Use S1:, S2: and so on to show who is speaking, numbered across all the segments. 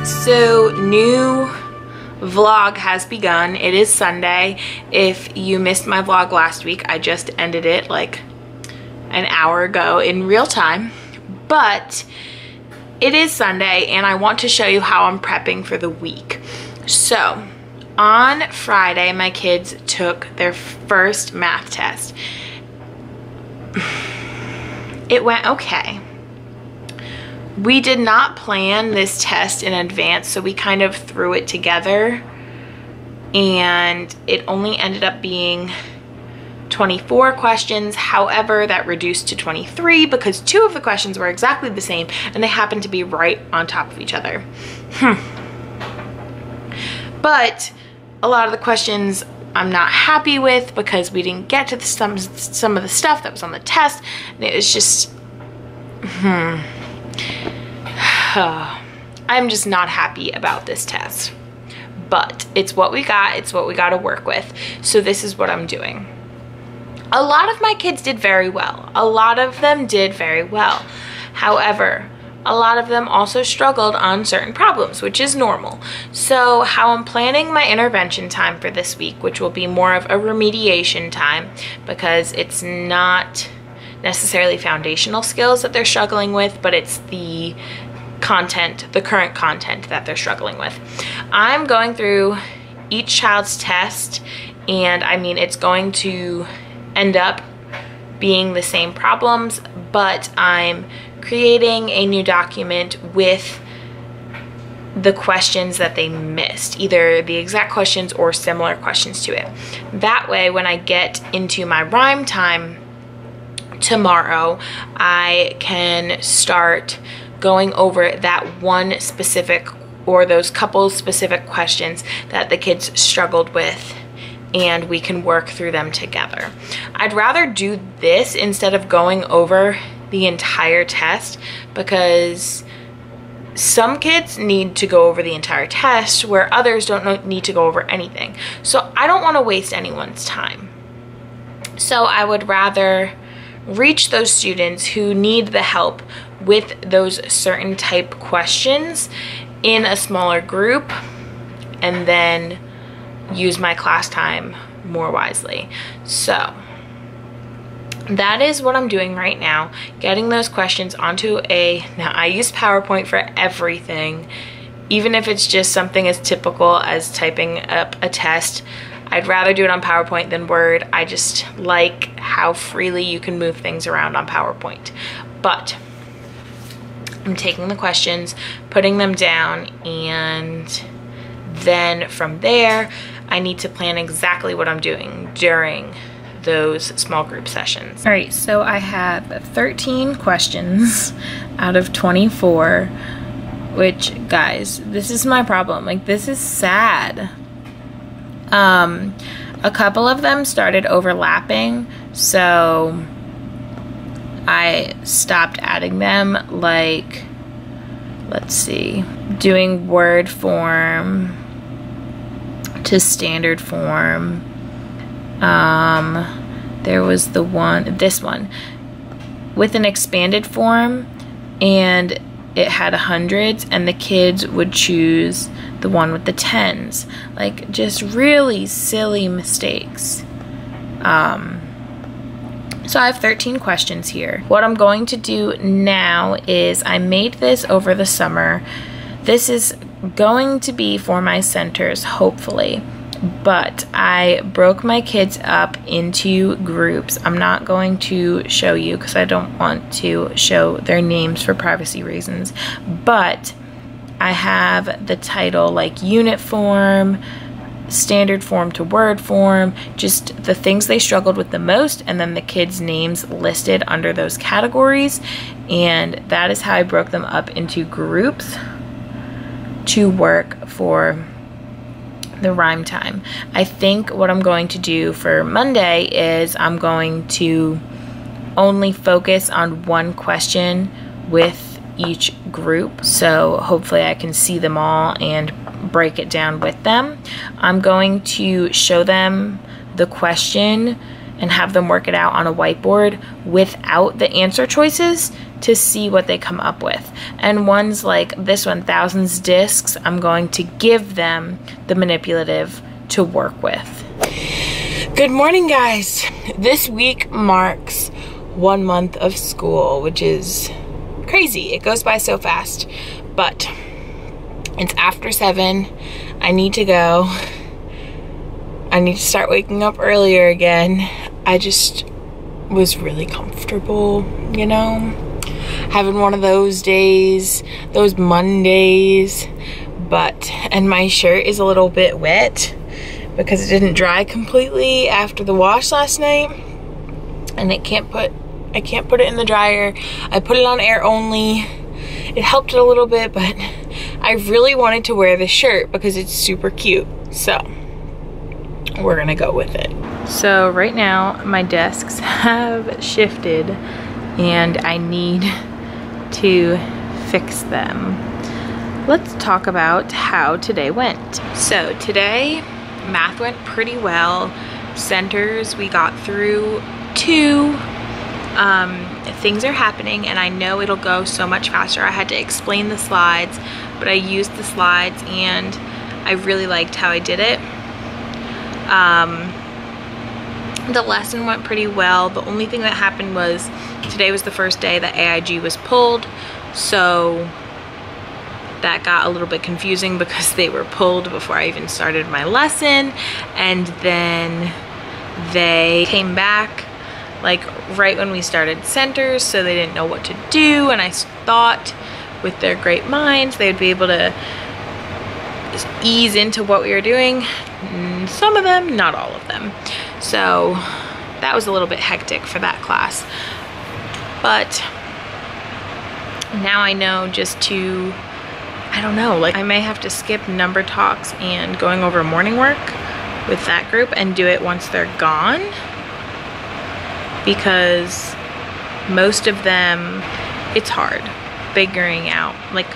S1: So new vlog has begun. It is Sunday. If you missed my vlog last week, I just ended it like an hour ago in real time, but it is Sunday and I want to show you how I'm prepping for the week. So on Friday, my kids took their first math test. It went okay. We did not plan this test in advance, so we kind of threw it together, and it only ended up being 24 questions. However, that reduced to 23 because 2 of the questions were exactly the same and they happened to be right on top of each other. But a lot of the questions I'm not happy with because we didn't get to some of the stuff that was on the test, and it was just I'm just not happy about this test, but it's what we got. It's what we got to work with. So this is what I'm doing. A lot of my kids did very well. A lot of them did very well. However, a lot of them also struggled on certain problems, which is normal. So how I'm planning my intervention time for this week, which will be more of a remediation time because it's not necessarily foundational skills that they're struggling with, but it's the content, the current content that they're struggling with. I'm going through each child's test, and I mean, it's going to end up being the same problems, but I'm creating a new document with the questions that they missed, either the exact questions or similar questions to it. That way, when I get into my rhyme time tomorrow, I can start going over that one specific or those couple specific questions that the kids struggled with, and we can work through them together. I'd rather do this instead of going over the entire test because some kids need to go over the entire test where others don't need to go over anything. So I don't want to waste anyone's time. So I would rather reach those students who need the help with those certain type questions in a smaller group, and then use my class time more wisely. So that is what I'm doing right now, getting those questions onto now I use PowerPoint for everything, even if it's just something as typical as typing up a test. I'd rather do it on PowerPoint than Word. I just like how freely you can move things around on PowerPoint. But I'm taking the questions, putting them down, and then from there, I need to plan exactly what I'm doing during those small group sessions. All right, so I have 13 questions out of 24, which, guys, this is my problem. Like, this is sad. A couple of them started overlapping, so I stopped adding them, like, let's see, doing word form to standard form. There was this one with an expanded form, and it had hundreds, and the kids would choose the one with the tens. Like, just really silly mistakes. So I have 13 questions here. What I'm going to do now is, I made this over the summer. This is going to be for my centers, hopefully. But I broke my kids up into groups. I'm not going to show you because I don't want to show their names for privacy reasons. But I have the title like unit form, standard form to word form, just the things they struggled with the most, and then the kids' names listed under those categories. And that is how I broke them up into groups to work for the rhyme time. I think what I'm going to do for Monday is I'm going to only focus on one question with each group, so hopefully I can see them all and break it down with them. I'm going to show them the question and have them work it out on a whiteboard without the answer choices to see what they come up with. And ones like this one, thousands discs, I'm going to give them the manipulative to work with. Good morning, guys. This week marks 1 month of school, which is crazy. It goes by so fast, but it's after 7. I need to go. I need to start waking up earlier again. I just was really comfortable, you know, having one of those days, those Mondays, and my shirt is a little bit wet because it didn't dry completely after the wash last night, and I can't put it in the dryer. I put it on air only. It helped it a little bit, but I really wanted to wear this shirt because it's super cute, so we're gonna go with it. So right now my desks have shifted and I need to fix them. Let's talk about how today went. So today math went pretty well. Centers, we got through 2. Things are happening and I know it'll go so much faster. I had to explain the slides, but I used the slides and I really liked how I did it. The lesson went pretty well. The only thing that happened was today was the first day that AIG was pulled, so that got a little bit confusing because they were pulled before I even started my lesson, and then they came back like right when we started centers, so they didn't know what to do, and I thought with their great minds they would be able to ease into what we were doing. Some of them, not all of them. So that was a little bit hectic for that class. But now I know just to, I don't know, like I may have to skip number talks and going over morning work with that group and do it once they're gone, because most of them, it's hard figuring out, like,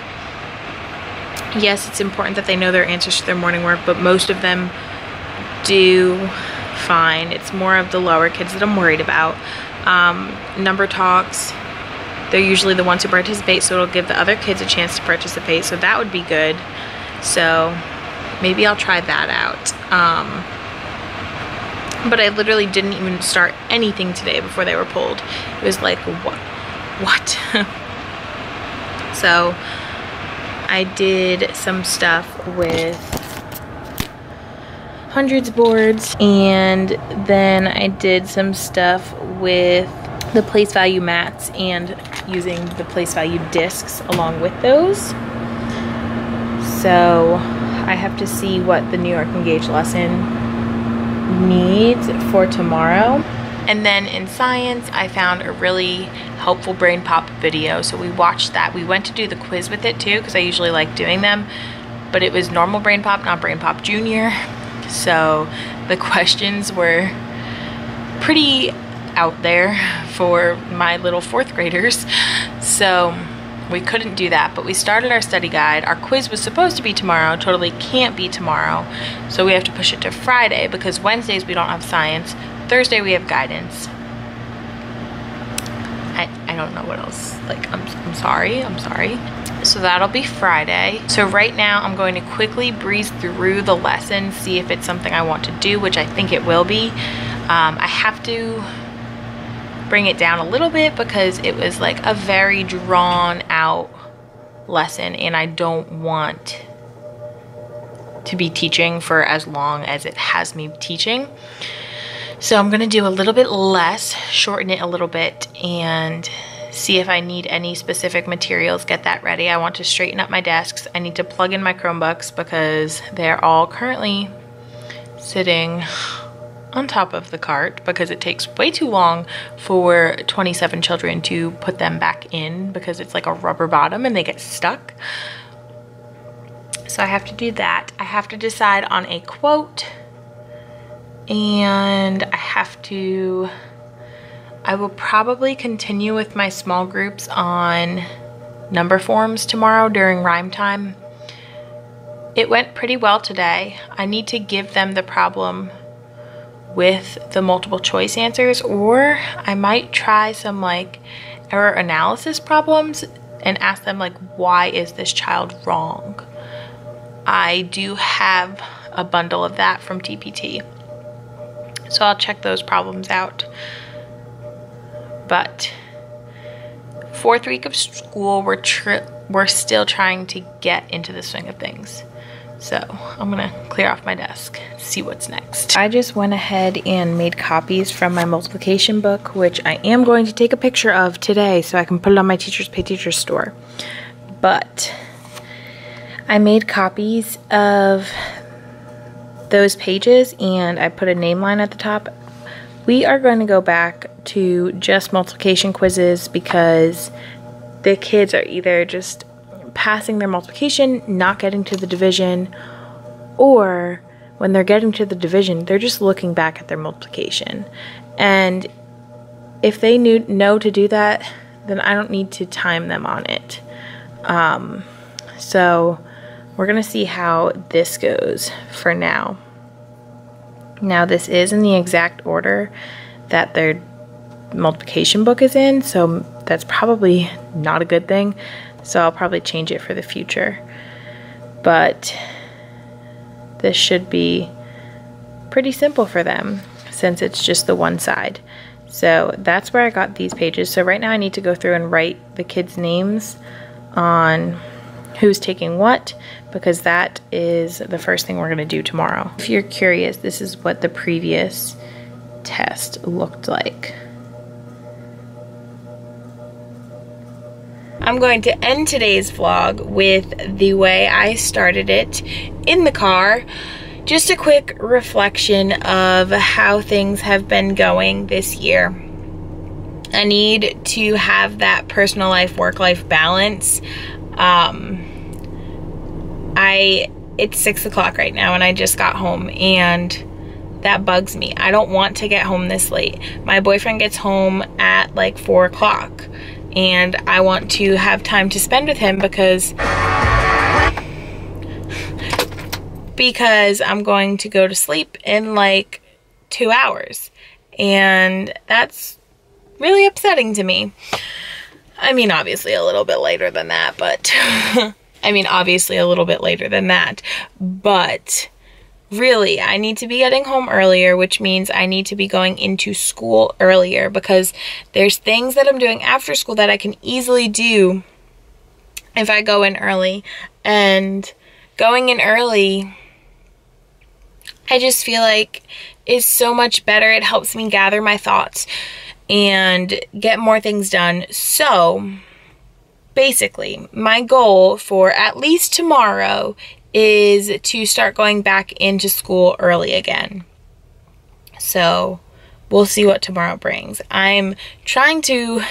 S1: yes, it's important that they know their answers to their morning work, but most of them do fine. It's more of the lower kids that I'm worried about. Number talks, they're usually the ones who participate, so it'll give the other kids a chance to participate, so that would be good. So maybe I'll try that out. But I literally didn't even start anything today before they were pulled. It was like, what? So I did some stuff with hundreds boards, and then I did some stuff with the place value mats and using the place value discs along with those. So I have to see what the New York Engage lesson needs for tomorrow. And then in science, I found a really helpful brain pop video, so we watched that. We went to do the quiz with it too, because I usually like doing them, but it was normal brain pop, not brain pop junior. So the questions were pretty out there for my little 4th graders, so we couldn't do that. But we started our study guide. Our quiz was supposed to be tomorrow, totally can't be tomorrow, so we have to push it to Friday because Wednesdays we don't have science, Thursday we have guidance. I don't know what else, like, I'm sorry. So that'll be Friday. So right now I'm going to quickly breeze through the lesson, see if it's something I want to do, which I think it will be. I have to bring it down a little bit because it was like a very drawn out lesson and I don't want to be teaching for as long as it has me teaching. So I'm gonna do a little bit less, shorten it a little bit, and see if I need any specific materials, get that ready. I want to straighten up my desks. I need to plug in my Chromebooks because they're all currently sitting on top of the cart because it takes way too long for 27 children to put them back in because it's like a rubber bottom and they get stuck. So I have to do that. I have to decide on a quote, and I will probably continue with my small groups on number forms tomorrow during rhyme time. It went pretty well today. I need to give them the problem with the multiple choice answers, or I might try some like error analysis problems and ask them like, why is this child wrong? I do have a bundle of that from TPT, so I'll check those problems out. But 4th week of school, we're still trying to get into the swing of things. So I'm gonna clear off my desk, see what's next. I just went ahead and made copies from my multiplication book, which I am going to take a picture of today so I can put it on my Teachers Pay Teachers store. But I made copies of those pages and I put a name line at the top. We are going to go back to just multiplication quizzes because the kids are either just passing their multiplication, not getting to the division, or when they're getting to the division, they're just looking back at their multiplication. And if they know to do that, then I don't need to time them on it. So we're gonna see how this goes for now. Now this is in the exact order that their multiplication book is in, so that's probably not a good thing. So I'll probably change it for the future. But this should be pretty simple for them since it's just the one side. So that's where I got these pages. So right now I need to go through and write the kids' names on who's taking what, because that is the first thing we're gonna do tomorrow. If you're curious, this is what the previous test looked like. I'm going to end today's vlog with the way I started it in the car. Just a quick reflection of how things have been going this year. I need to have that personal life, work life balance. It's 6 o'clock right now and I just got home and that bugs me. I don't want to get home this late. My boyfriend gets home at like 4 o'clock. And I want to have time to spend with him because I'm going to go to sleep in like 2 hours. And that's really upsetting to me. I mean, obviously a little bit later than that, but but really, I need to be getting home earlier, which means I need to be going into school earlier because there's things that I'm doing after school that I can easily do if I go in early. And going in early, I just feel like is so much better. It helps me gather my thoughts and get more things done. So basically, my goal for at least tomorrow is to start going back into school early again. So we'll see what tomorrow brings. I'm trying to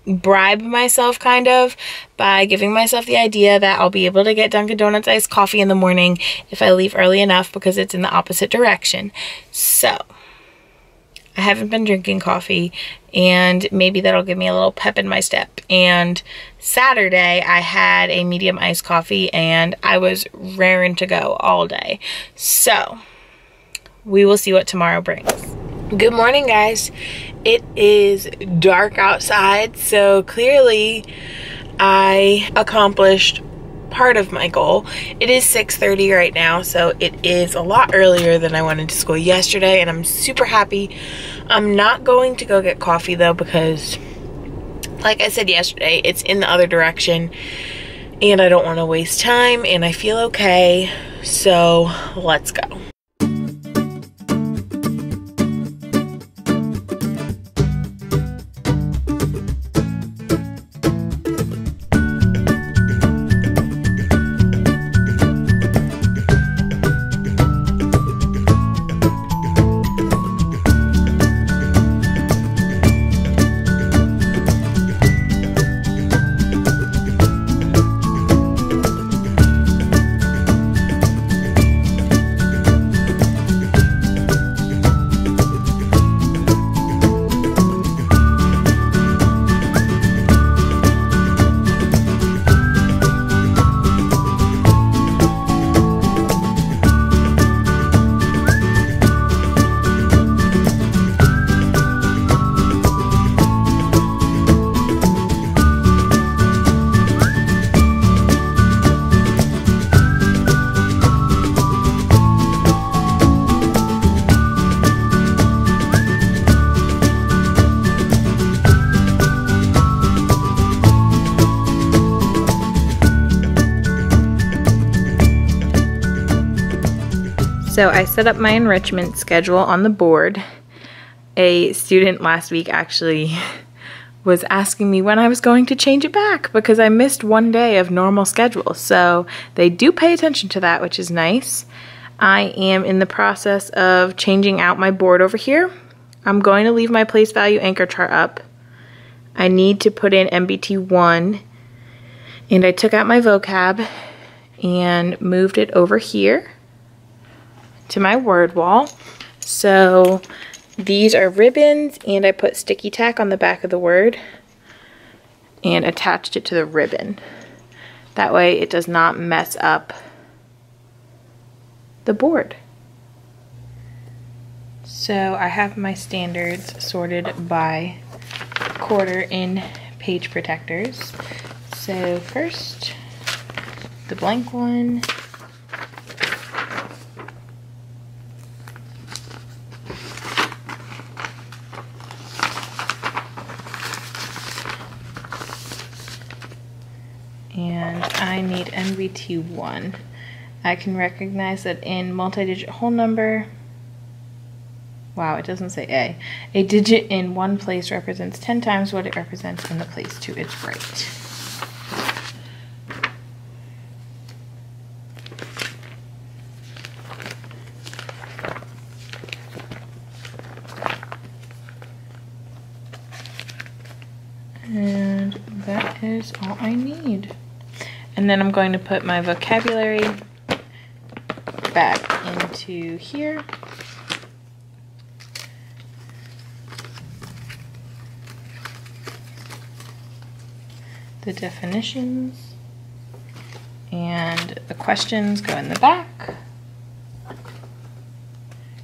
S1: bribe myself kind of by giving myself the idea that I'll be able to get Dunkin' Donuts iced coffee in the morning if I leave early enough because it's in the opposite direction. So I haven't been drinking coffee and maybe that'll give me a little pep in my step. And Saturday I had a medium iced coffee and I was raring to go all day. So we will see what tomorrow brings. Good morning, guys. It is dark outside, so clearly I accomplished part of my goal. It is 6:30 right now, so it is a lot earlier than I went into school yesterday, and I'm super happy. I'm not going to go get coffee though because, like I said yesterday, it's in the other direction and I don't want to waste time and I feel okay, so let's go. So I set up my enrichment schedule on the board. A student last week actually was asking me when I was going to change it back because I missed one day of normal schedule. So they do pay attention to that, which is nice. I am in the process of changing out my board over here. I'm going to leave my place value anchor chart up. I need to put in MBT1, and I took out my vocab and moved it over here to my word wall. So these are ribbons, and I put sticky tack on the back of the word and attached it to the ribbon. That way it does not mess up the board. So I have my standards sorted by quarter in page protectors. So first, the blank one. And I need MBT1. I can recognize that in multi-digit whole number, wow, it doesn't say a digit in one place represents 10 times what it represents in the place to its right. And that is all I need. And then I'm going to put my vocabulary back into here. The definitions and the questions go in the back.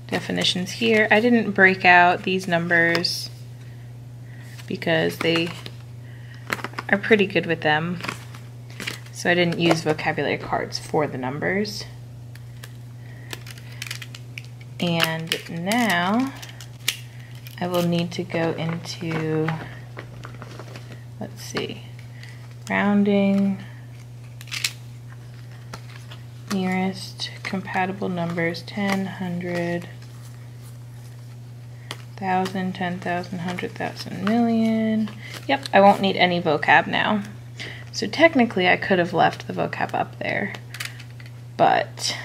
S1: Definitions here. I didn't break out these numbers because they are pretty good with them. So I didn't use vocabulary cards for the numbers. And now I will need to go into, let's see, rounding, nearest compatible numbers, 10, 100, 1,000, 10,000, 100,000, million. Yep, I won't need any vocab now. So technically I could have left the vocab up there, but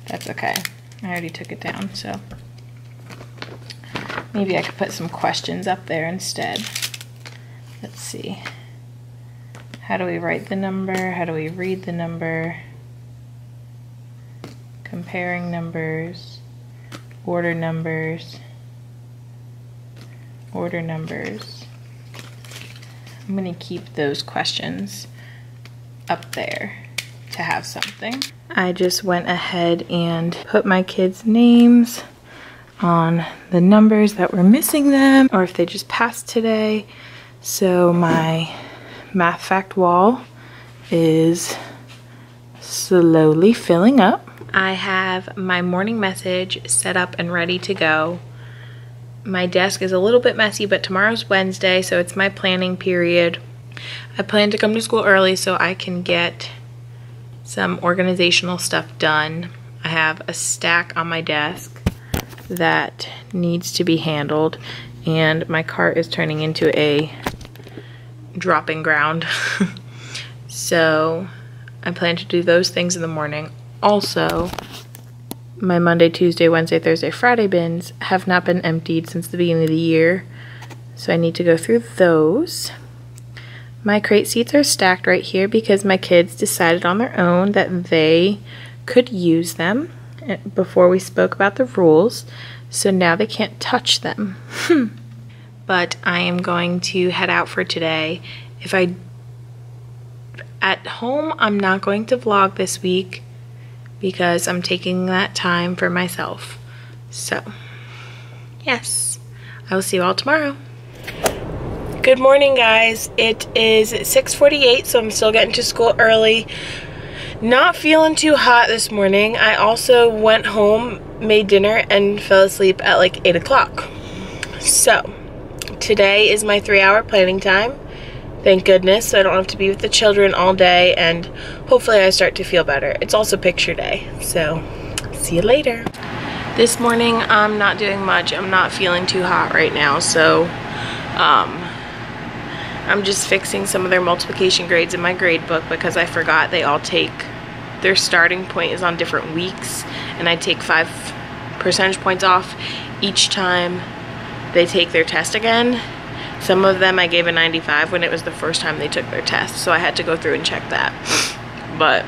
S1: that's okay. I already took it down, so maybe I could put some questions up there instead. Let's see. How do we write the number? How do we read the number? Comparing numbers, order numbers, order numbers. I'm going to keep those questions up there to have something. I just went ahead and put my kids' names on the numbers that were missing them, or if they just passed today. So my math fact wall is slowly filling up. I have my morning message set up and ready to go. My desk is a little bit messy, but tomorrow's Wednesday, so it's my planning period. I plan to come to school early so I can get some organizational stuff done. I have a stack on my desk that needs to be handled, and my cart is turning into a dropping ground. So I plan to do those things in the morning. Also, my Monday, Tuesday, Wednesday, Thursday, Friday bins have not been emptied since the beginning of the year, so I need to go through those. My crate seats are stacked right here because my kids decided on their own that they could use them before we spoke about the rules, so now they can't touch them. But I am going to head out for today. At home, I'm not going to vlog this week because I'm taking that time for myself. So, yes, I will see you all tomorrow. Good morning, guys. It is 6:48, so I'm still getting to school early. Not feeling too hot this morning. I also went home, made dinner, and fell asleep at like 8 o'clock. So, today is my 3-hour planning time.
S2: Thank goodness, so I don't have to be with the children all day, and hopefully I start to feel better. It's also picture day, so see you later. This morning I'm not doing much. I'm not feeling too hot right now, so I'm just fixing some of their multiplication grades in my grade book because I forgot they all take, their starting point is on different weeks, and I take 5 percentage points off each time they take their test again. Some of them I gave a 95 when it was the first time they took their test, so I had to go through and check that. But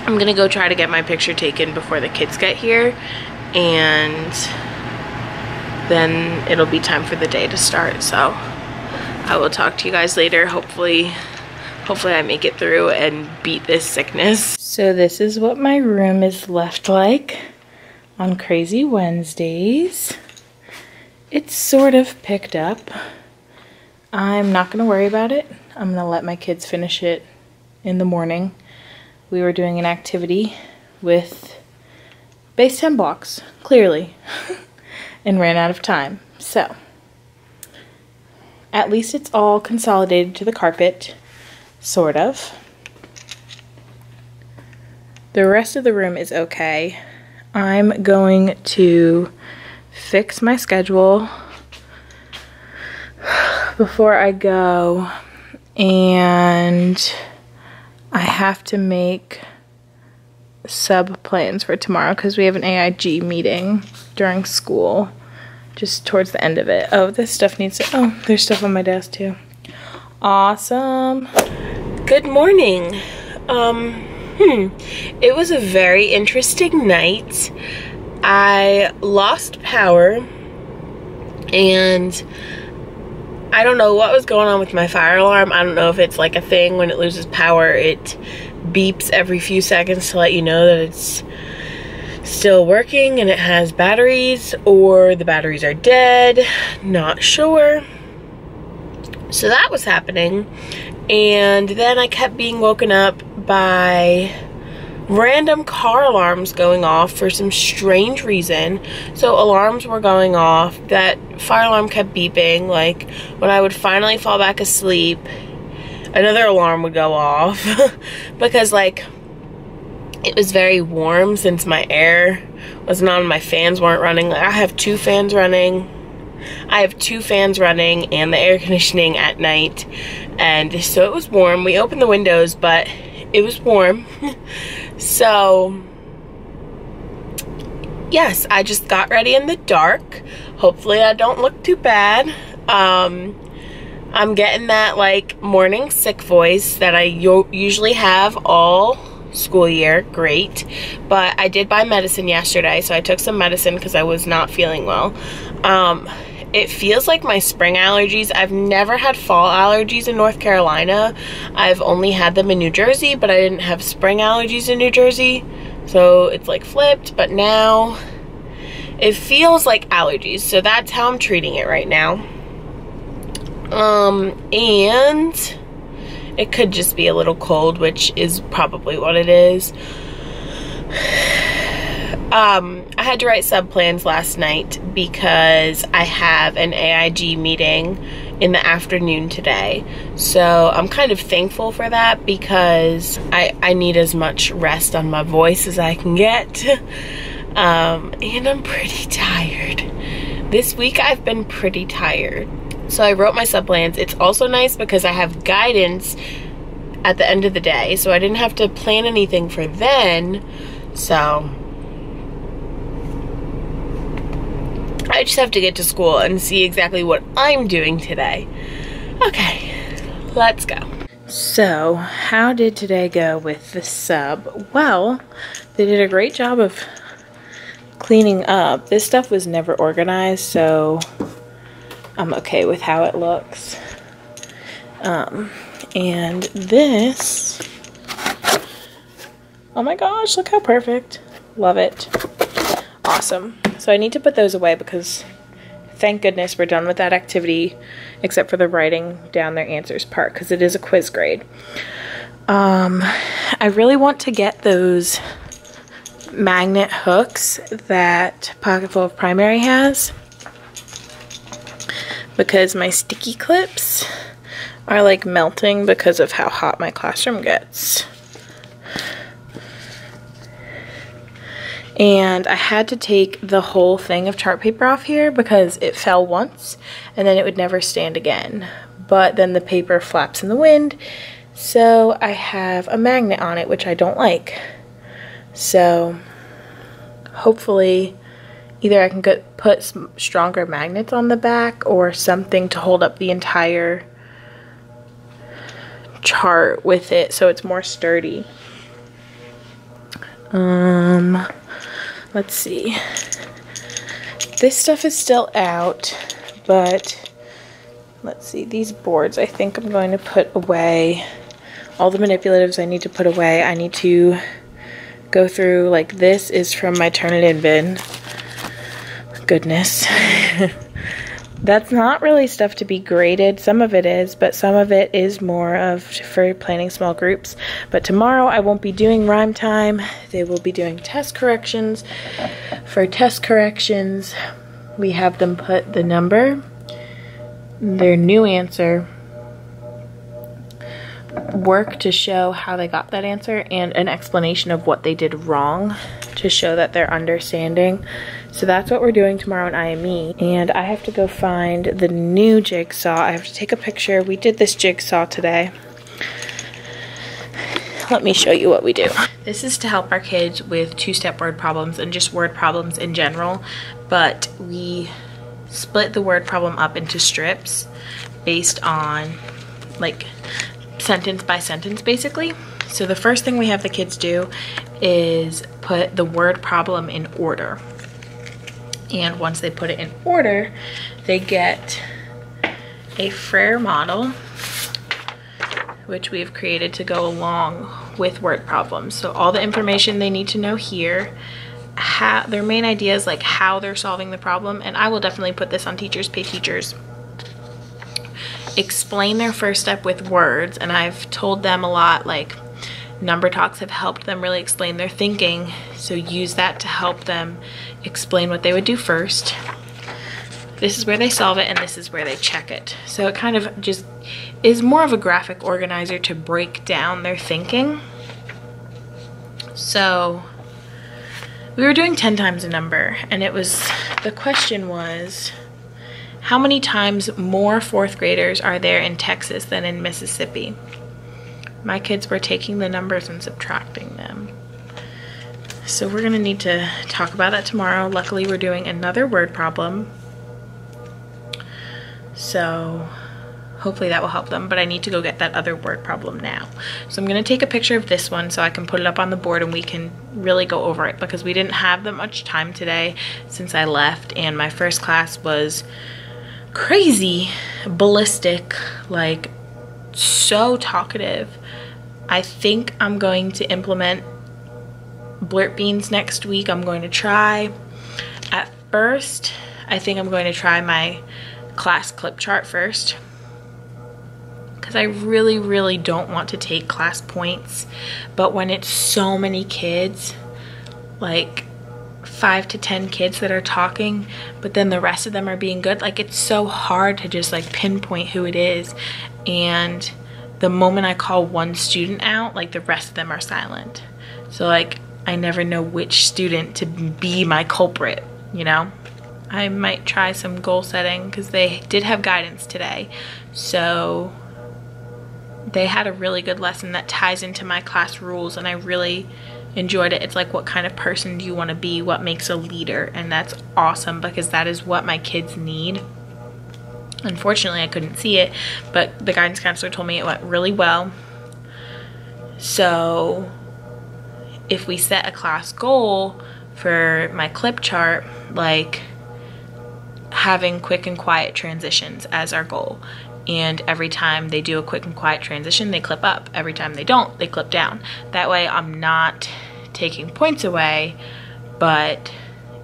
S2: I'm gonna go try to get my picture taken before the kids get here, and then it'll be time for the day to start. So I will talk to you guys later. Hopefully I make it through and beat this sickness. So this is what my room is left like on Crazy Wednesdays. It's sort of picked up. I'm not gonna worry about it. I'm gonna let my kids finish it in the morning. We were doing an activity with base 10 blocks, clearly, and ran out of time. So, at least it's all consolidated to the carpet, sort of. The rest of the room is okay. I'm going to fix my schedule before I go, and I have to make sub plans for tomorrow because we have an AIG meeting during school just towards the end of it. Oh, this stuff needs to, oh, there's stuff on my desk too. Awesome. Good morning. It was a very interesting night. I lost power, and I don't know what was going on with my fire alarm. I don't know if it's like a thing when it loses power, it beeps every few seconds to let you know that it's still working and it has batteries, or the batteries are dead. Not sure. So that was happening, and then I kept being woken up by random car alarms going off for some strange reason. So alarms were going off, that fire alarm kept beeping, like when I would finally fall back asleep, another alarm would go off because like it was very warm since my air wasn't on, my fans weren't running. Like, I have 2 fans running. I have 2 fans running and the air conditioning at night, and so it was warm. We opened the windows, but it was warm. So yes, I just got ready in the dark. Hopefully I don't look too bad. I'm getting that like morning sick voice that I usually have all school year. Great. But I did buy medicine yesterday, so I took some medicine because I was not feeling well. It feels like my spring allergies. I've never had fall allergies in North Carolina. I've only had them in New Jersey, but I didn't have spring allergies in New Jersey. So it's like flipped, but now it feels like allergies. So that's how I'm treating it right now. And it could just be a little cold, which is probably what it is. I had to write sub plans last night because I have an AIG meeting in the afternoon today. So I'm kind of thankful for that because I need as much rest on my voice as I can get. And I'm pretty tired. This week I've been pretty tired. So I wrote my sub plans. It's also nice because I have guidance at the end of the day, so I didn't have to plan anything for then. So I just have to get to school and see exactly what I'm doing today. Okay, let's go. So, how did today go with the sub? Well, they did a great job of cleaning up. This stuff was never organized, so I'm okay with how it looks. And this, oh my gosh, look how perfect. Love it. Awesome. So I need to put those away because thank goodness we're done with that activity, except for the writing down their answers part, because it is a quiz grade. I really want to get those magnet hooks that Pocketful of Primary has, because my sticky clips are like melting because of how hot my classroom gets. And I had to take the whole thing of chart paper off here because it fell once and then it would never stand again. But then the paper flaps in the wind, so I have a magnet on it, which I don't like. So hopefully either I can put some stronger magnets on the back or something to hold up the entire chart with it so it's more sturdy. Let's see. This stuff is still out, but let's see. These boards I think I'm going to put away. All the manipulatives I need to put away. I need to go through, like, this is from my Turnitin bin. Goodness. That's not really stuff to be graded. Some of it is, but some of it is more of for planning small groups. But tomorrow I won't be doing rhyme time. They will be doing test corrections. For test corrections, we have them put the number, their new answer, work to show how they got that answer, and an explanation of what they did wrong to show that they're understanding. So that's what we're doing tomorrow in IME. And I have to go find the new jigsaw. I have to take a picture. We did this jigsaw today. Let me show you what we do. This is to help our kids with two-step word problems and just word problems in general. But we split the word problem up into strips based on, like, sentence by sentence, basically. So the first thing we have the kids do is put the word problem in order. And once they put it in order, they get a Frere model, which we have created to go along with word problems. So all the information they need to know here, their main ideas, like how they're solving the problem, and I will definitely put this on Teachers Pay Teachers. Explain their first step with words, and I've told them a lot, like, number talks have helped them really explain their thinking, so use that to help them explain what they would do first. This is where they solve it, and this is where they check it. So it kind of just is more of a graphic organizer to break down their thinking. So we were doing 10 times a number, and the question was, how many times more fourth graders are there in Texas than in Mississippi? My kids were taking the numbers and subtracting them. So we're gonna need to talk about that tomorrow. Luckily, we're doing another word problem, so hopefully that will help them, but I need to go get that other word problem now. So I'm gonna take a picture of this one so I can put it up on the board and we can really go over it, because we didn't have that much time today since I left, and my first class was crazy ballistic, like so talkative. I think I'm going to implement Blurt Beans next week. I'm going to try. At first, I think I'm going to try my class clip chart first, because I really don't want to take class points. But when it's so many kids, like 5 to 10 kids that are talking, but then the rest of them are being good, like, it's so hard to just like pinpoint who it is. And the moment I call one student out, like, the rest of them are silent. So, like, I never know which student to be my culprit, you know? I might try some goal setting, because they did have guidance today. So they had a really good lesson that ties into my class rules, and I really enjoyed it. It's like, what kind of person do you want to be? What makes a leader? And that's awesome, because that is what my kids need. Unfortunately, I couldn't see it, but the guidance counselor told me it went really well. So if we set a class goal for my clip chart, like having quick and quiet transitions as our goal, and every time they do a quick and quiet transition, they clip up. Every time they don't, they clip down. That way I'm not taking points away, but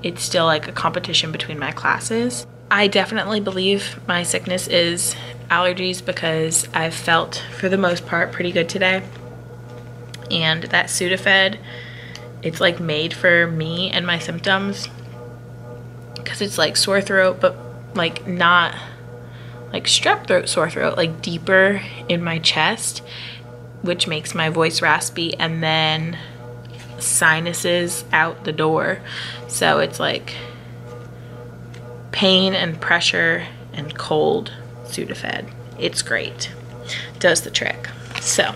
S2: it's still like a competition between my classes. I definitely believe my sickness is allergies, because I've felt, for the most part, pretty good today. And that Sudafed, it's like made for me and my symptoms, because it's like sore throat, but like not
S1: like strep throat, sore throat, like deeper in my chest, which makes my voice raspy, and then sinuses out the door. So it's like pain and pressure and cold Sudafed. It's great. Does the trick. So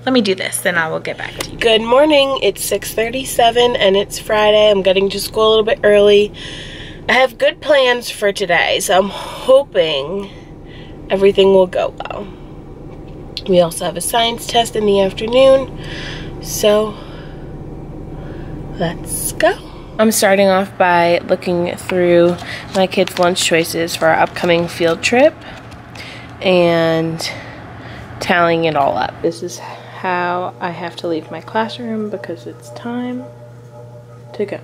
S1: let me do this, then I will get back to you.
S2: Good morning. It's 6:37 and it's Friday. I'm getting to school a little bit early. I have good plans for today, so I'm hoping everything will go well. We also have a science test in the afternoon, so let's go. I'm starting off by looking through my kids' lunch choices for our upcoming field trip and tallying it all up. This is how I have to leave my classroom because it's time to go.